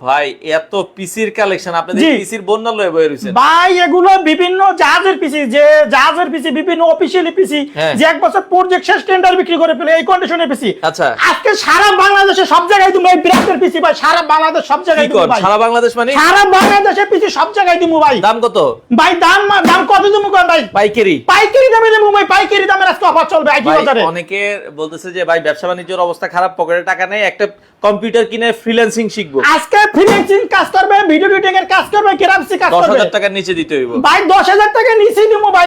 ভাই এত পিসির কালেকশন, আপনাদের জি। পিসির বন্যা লয়ে বয়ে রইছেন। ভাই এগুলো বিভিন্ন জাহাজের পিসি, যে জাহাজের পিসি, বিভিন্ন অফিসিয়ালি পিসি, হ্যাঁ। যে এক বছর প্রজেক্ট শেষ টেন্ডার বিক্রি করে ফেলে এই কন্ডিশনের পিসি। আচ্ছা। আজকে সারা বাংলাদেশে সব জায়গায় তুমি এই ব্র্যান্ডের পিসি ভাই, সারা বাংলাদেশ সব কি জায়গায় কর তুমি ভাই, সারা বাংলাদেশ মানে? সারা বাংলাদেশে পিসি সব জায়গায় দিমু ভাই। দাম কত? ভাই দাম কত দিমু কোন ভাই? পাইকারি। পাইকারি দামে দিমু ভাই, পাইকারি দামের আজকে অফার চলবে আইটি ভাই বাজারে। অনেকে বলতেছে যে ভাই ব্যবসা বাণিজ্যের অবস্থা খারাপ, পকেটে টাকা নেই, একটা কম্পিউটার কিনে ফ্রিল্যান্সিং শিখবো। আজকে ফ্রিল্যান্সিং কাজ করবে, ভিডিও এডিটিং এর কাজ করবে, গ্রাফিক্স কাজ করবে, 10,000 টাকার নিচে দিতে হইব ভাই 10,000 টাকা নিচে দিমু ভাই।